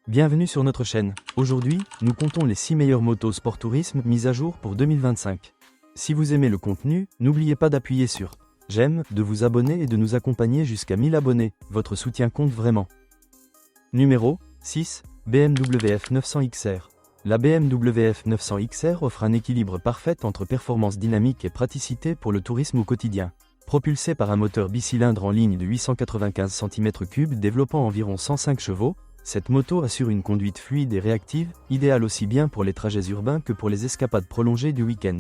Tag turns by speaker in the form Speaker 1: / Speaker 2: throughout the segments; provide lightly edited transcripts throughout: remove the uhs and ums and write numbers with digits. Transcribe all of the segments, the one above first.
Speaker 1: Bienvenue sur notre chaîne. Aujourd'hui, nous comptons les 6 meilleures motos sport tourisme mises à jour pour 2025. Si vous aimez le contenu, n'oubliez pas d'appuyer sur j'aime, de vous abonner et de nous accompagner jusqu'à 1000 abonnés. Votre soutien compte vraiment. Numéro 6. BMW F900 XR. La BMW F900 XR offre un équilibre parfait entre performance dynamique et praticité pour le tourisme au quotidien. Propulsée par un moteur bicylindre en ligne de 895 cm3 développant environ 105 chevaux, cette moto assure une conduite fluide et réactive, idéale aussi bien pour les trajets urbains que pour les escapades prolongées du week-end.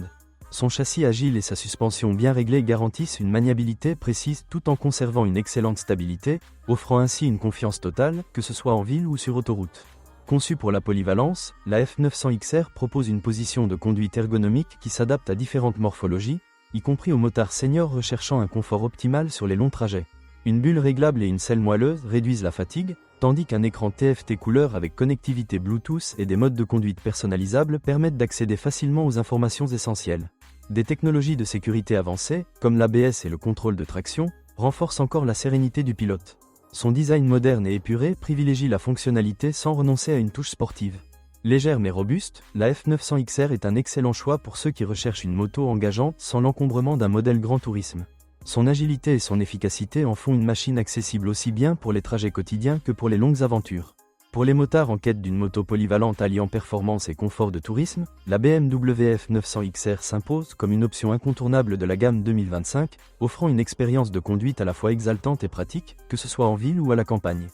Speaker 1: Son châssis agile et sa suspension bien réglée garantissent une maniabilité précise tout en conservant une excellente stabilité, offrant ainsi une confiance totale, que ce soit en ville ou sur autoroute. Conçue pour la polyvalence, la F900 XR propose une position de conduite ergonomique qui s'adapte à différentes morphologies, y compris aux motards seniors recherchant un confort optimal sur les longs trajets. Une bulle réglable et une selle moelleuse réduisent la fatigue, tandis qu'un écran TFT couleur avec connectivité Bluetooth et des modes de conduite personnalisables permettent d'accéder facilement aux informations essentielles. Des technologies de sécurité avancées, comme l'ABS et le contrôle de traction, renforcent encore la sérénité du pilote. Son design moderne et épuré privilégie la fonctionnalité sans renoncer à une touche sportive. Légère mais robuste, la F900 XR est un excellent choix pour ceux qui recherchent une moto engageante sans l'encombrement d'un modèle grand tourisme. Son agilité et son efficacité en font une machine accessible aussi bien pour les trajets quotidiens que pour les longues aventures. Pour les motards en quête d'une moto polyvalente alliant performance et confort de tourisme, la BMW F900 XR s'impose comme une option incontournable de la gamme 2025, offrant une expérience de conduite à la fois exaltante et pratique, que ce soit en ville ou à la campagne.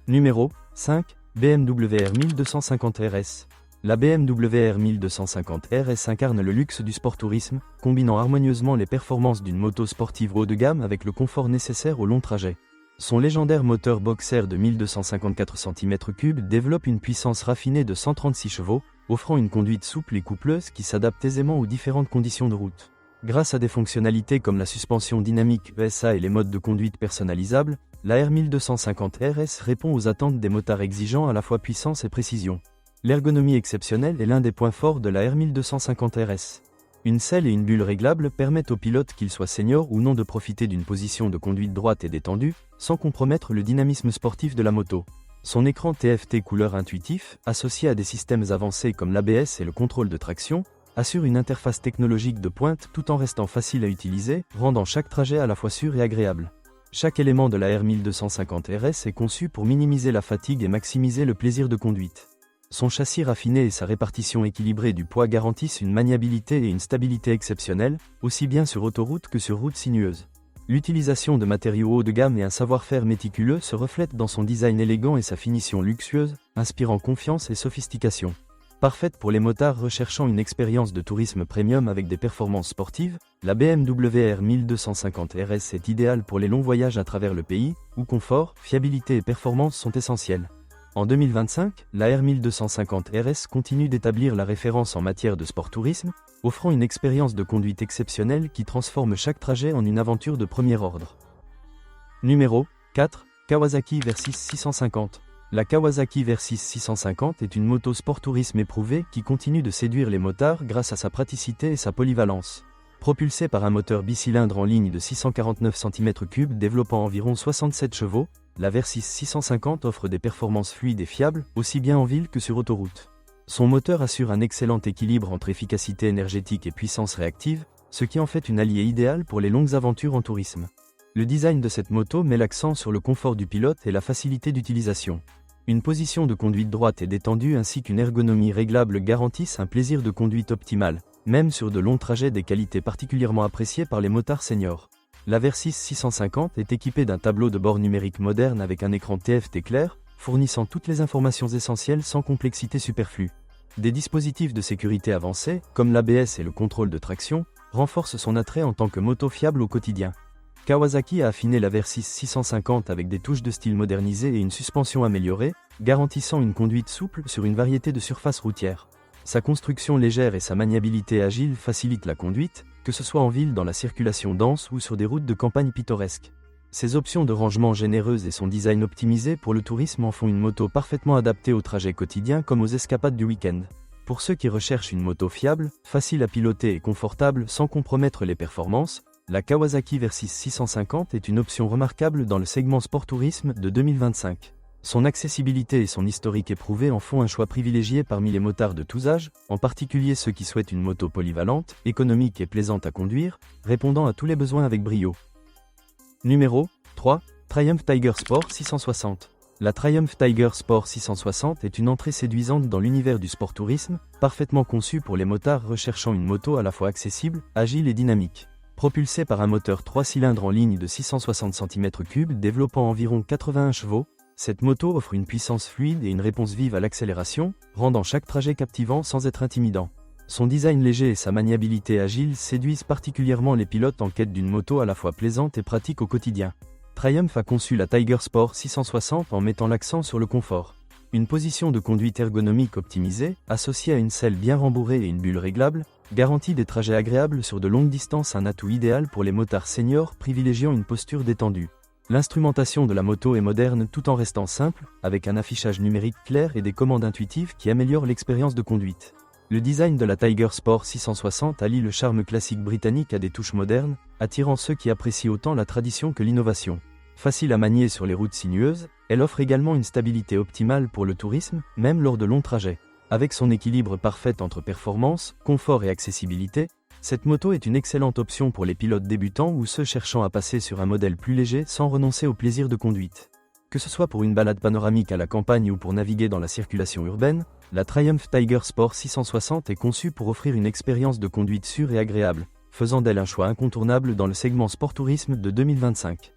Speaker 1: Numéro 5. BMW R 1250 RS. La BMW R 1250 RS incarne le luxe du sport tourisme, combinant harmonieusement les performances d'une moto sportive haut de gamme avec le confort nécessaire au long trajet. Son légendaire moteur boxer de 1254 cm3 développe une puissance raffinée de 136 chevaux, offrant une conduite souple et coupleuse qui s'adapte aisément aux différentes conditions de route. Grâce à des fonctionnalités comme la suspension dynamique ESA et les modes de conduite personnalisables, la R 1250 RS répond aux attentes des motards exigeants à la fois puissance et précision. L'ergonomie exceptionnelle est l'un des points forts de la R 1250 RS. Une selle et une bulle réglables permettent aux pilotes qu'ils soient seniors ou non de profiter d'une position de conduite droite et détendue, sans compromettre le dynamisme sportif de la moto. Son écran TFT couleur intuitif, associé à des systèmes avancés comme l'ABS et le contrôle de traction, assure une interface technologique de pointe tout en restant facile à utiliser, rendant chaque trajet à la fois sûr et agréable. Chaque élément de la R 1250 RS est conçu pour minimiser la fatigue et maximiser le plaisir de conduite. Son châssis raffiné et sa répartition équilibrée du poids garantissent une maniabilité et une stabilité exceptionnelles, aussi bien sur autoroute que sur route sinueuse. L'utilisation de matériaux haut de gamme et un savoir-faire méticuleux se reflètent dans son design élégant et sa finition luxueuse, inspirant confiance et sophistication. Parfaite pour les motards recherchant une expérience de tourisme premium avec des performances sportives, la BMW R 1250 RS est idéale pour les longs voyages à travers le pays, où confort, fiabilité et performance sont essentiels. En 2025, la R 1250 RS continue d'établir la référence en matière de sport tourisme, offrant une expérience de conduite exceptionnelle qui transforme chaque trajet en une aventure de premier ordre. Numéro 4. Kawasaki Versys 650. La Kawasaki Versys 650 est une moto sport tourisme éprouvée qui continue de séduire les motards grâce à sa praticité et sa polyvalence. Propulsée par un moteur bicylindre en ligne de 649 cm3 développant environ 67 chevaux, la Versys 650 offre des performances fluides et fiables, aussi bien en ville que sur autoroute. Son moteur assure un excellent équilibre entre efficacité énergétique et puissance réactive, ce qui en fait une alliée idéale pour les longues aventures en tourisme. Le design de cette moto met l'accent sur le confort du pilote et la facilité d'utilisation. Une position de conduite droite et détendue ainsi qu'une ergonomie réglable garantissent un plaisir de conduite optimal, même sur de longs trajets, des qualités particulièrement appréciées par les motards seniors. La Versys 650 est équipée d'un tableau de bord numérique moderne avec un écran TFT clair, fournissant toutes les informations essentielles sans complexité superflue. Des dispositifs de sécurité avancés, comme l'ABS et le contrôle de traction, renforcent son attrait en tant que moto fiable au quotidien. Kawasaki a affiné la Versys 650 avec des touches de style modernisées et une suspension améliorée, garantissant une conduite souple sur une variété de surfaces routières. Sa construction légère et sa maniabilité agile facilitent la conduite, que ce soit en ville dans la circulation dense ou sur des routes de campagne pittoresques. Ses options de rangement généreuses et son design optimisé pour le tourisme en font une moto parfaitement adaptée aux trajets quotidiens comme aux escapades du week-end. Pour ceux qui recherchent une moto fiable, facile à piloter et confortable sans compromettre les performances, la Kawasaki Versys 650 est une option remarquable dans le segment sport tourisme de 2025. Son accessibilité et son historique éprouvé en font un choix privilégié parmi les motards de tous âges, en particulier ceux qui souhaitent une moto polyvalente, économique et plaisante à conduire, répondant à tous les besoins avec brio. Numéro 3. Triumph Tiger Sport 660. La Triumph Tiger Sport 660 est une entrée séduisante dans l'univers du sport-tourisme, parfaitement conçue pour les motards recherchant une moto à la fois accessible, agile et dynamique. Propulsée par un moteur 3 cylindres en ligne de 660 cm3 développant environ 81 chevaux, cette moto offre une puissance fluide et une réponse vive à l'accélération, rendant chaque trajet captivant sans être intimidant. Son design léger et sa maniabilité agile séduisent particulièrement les pilotes en quête d'une moto à la fois plaisante et pratique au quotidien. Triumph a conçu la Tiger Sport 660 en mettant l'accent sur le confort. Une position de conduite ergonomique optimisée, associée à une selle bien rembourrée et une bulle réglable, garantit des trajets agréables sur de longues distances, un atout idéal pour les motards seniors privilégiant une posture détendue. L'instrumentation de la moto est moderne tout en restant simple, avec un affichage numérique clair et des commandes intuitives qui améliorent l'expérience de conduite. Le design de la Tiger Sport 660 allie le charme classique britannique à des touches modernes, attirant ceux qui apprécient autant la tradition que l'innovation. Facile à manier sur les routes sinueuses, elle offre également une stabilité optimale pour le tourisme, même lors de longs trajets. Avec son équilibre parfait entre performance, confort et accessibilité, cette moto est une excellente option pour les pilotes débutants ou ceux cherchant à passer sur un modèle plus léger sans renoncer au plaisir de conduite. Que ce soit pour une balade panoramique à la campagne ou pour naviguer dans la circulation urbaine, la Triumph Tiger Sport 660 est conçue pour offrir une expérience de conduite sûre et agréable, faisant d'elle un choix incontournable dans le segment sport-tourisme de 2025.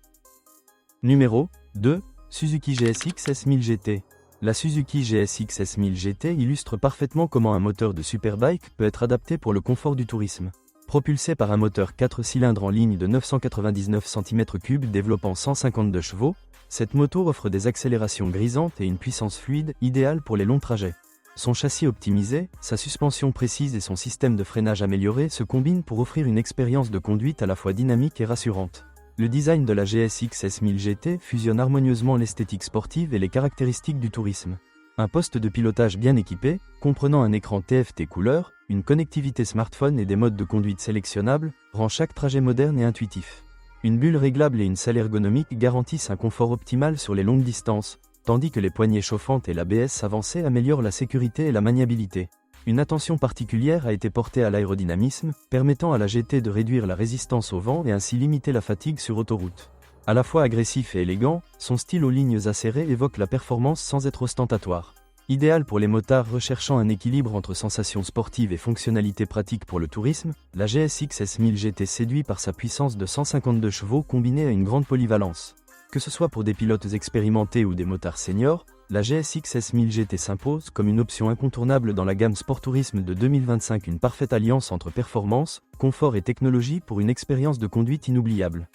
Speaker 1: Numéro 2. Suzuki GSX S1000 GT. La Suzuki GSX S1000 GT illustre parfaitement comment un moteur de superbike peut être adapté pour le confort du tourisme. Propulsé par un moteur 4 cylindres en ligne de 999 cm3 développant 152 chevaux, cette moto offre des accélérations grisantes et une puissance fluide idéale pour les longs trajets. Son châssis optimisé, sa suspension précise et son système de freinage amélioré se combinent pour offrir une expérience de conduite à la fois dynamique et rassurante. Le design de la GSX S1000 GT fusionne harmonieusement l'esthétique sportive et les caractéristiques du tourisme. Un poste de pilotage bien équipé, comprenant un écran TFT couleur, une connectivité smartphone et des modes de conduite sélectionnables, rend chaque trajet moderne et intuitif. Une bulle réglable et une selle ergonomique garantissent un confort optimal sur les longues distances, tandis que les poignées chauffantes et l'ABS avancé améliorent la sécurité et la maniabilité. Une attention particulière a été portée à l'aérodynamisme, permettant à la GT de réduire la résistance au vent et ainsi limiter la fatigue sur autoroute. À la fois agressif et élégant, son style aux lignes acérées évoque la performance sans être ostentatoire. Idéal pour les motards recherchant un équilibre entre sensations sportives et fonctionnalités pratiques pour le tourisme, la GSX S1000 GT séduit par sa puissance de 152 chevaux combinée à une grande polyvalence. Que ce soit pour des pilotes expérimentés ou des motards seniors, la GSX S1000 GT s'impose comme une option incontournable dans la gamme Sport Tourisme de 2025, une parfaite alliance entre performance, confort et technologie pour une expérience de conduite inoubliable.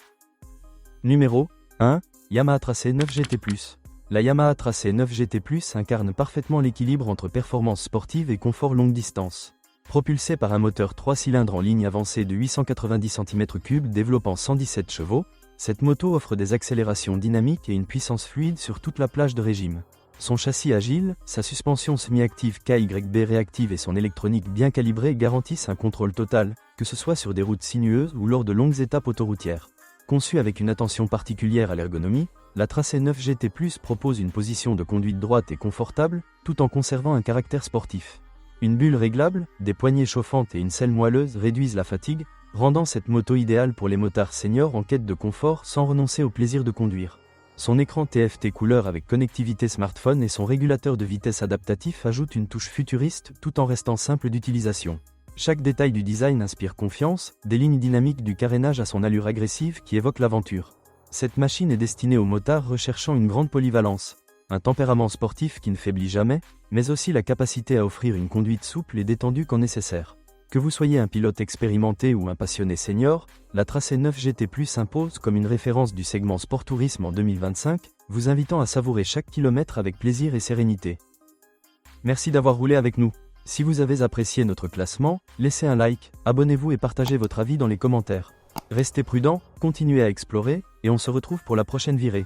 Speaker 1: Numéro 1. Yamaha Tracé 9 GT+. La Yamaha Tracé 9 GT+, incarne parfaitement l'équilibre entre performance sportive et confort longue distance. Propulsée par un moteur 3 cylindres en ligne avancée de 890 cm3 développant 117 chevaux, cette moto offre des accélérations dynamiques et une puissance fluide sur toute la plage de régime. Son châssis agile, sa suspension semi-active KYB réactive et son électronique bien calibrée garantissent un contrôle total, que ce soit sur des routes sinueuses ou lors de longues étapes autoroutières. Conçue avec une attention particulière à l'ergonomie, la Tracé 9 GT+ propose une position de conduite droite et confortable, tout en conservant un caractère sportif. Une bulle réglable, des poignées chauffantes et une selle moelleuse réduisent la fatigue, rendant cette moto idéale pour les motards seniors en quête de confort sans renoncer au plaisir de conduire. Son écran TFT couleur avec connectivité smartphone et son régulateur de vitesse adaptatif ajoutent une touche futuriste tout en restant simple d'utilisation. Chaque détail du design inspire confiance, des lignes dynamiques du carénage à son allure agressive qui évoque l'aventure. Cette machine est destinée aux motards recherchant une grande polyvalence, un tempérament sportif qui ne faiblit jamais, mais aussi la capacité à offrir une conduite souple et détendue quand nécessaire. Que vous soyez un pilote expérimenté ou un passionné senior, la Tracé 9 GT+ s'impose comme une référence du segment Sport Tourisme en 2025, vous invitant à savourer chaque kilomètre avec plaisir et sérénité. Merci d'avoir roulé avec nous. Si vous avez apprécié notre classement, laissez un like, abonnez-vous et partagez votre avis dans les commentaires. Restez prudents, continuez à explorer, et on se retrouve pour la prochaine virée.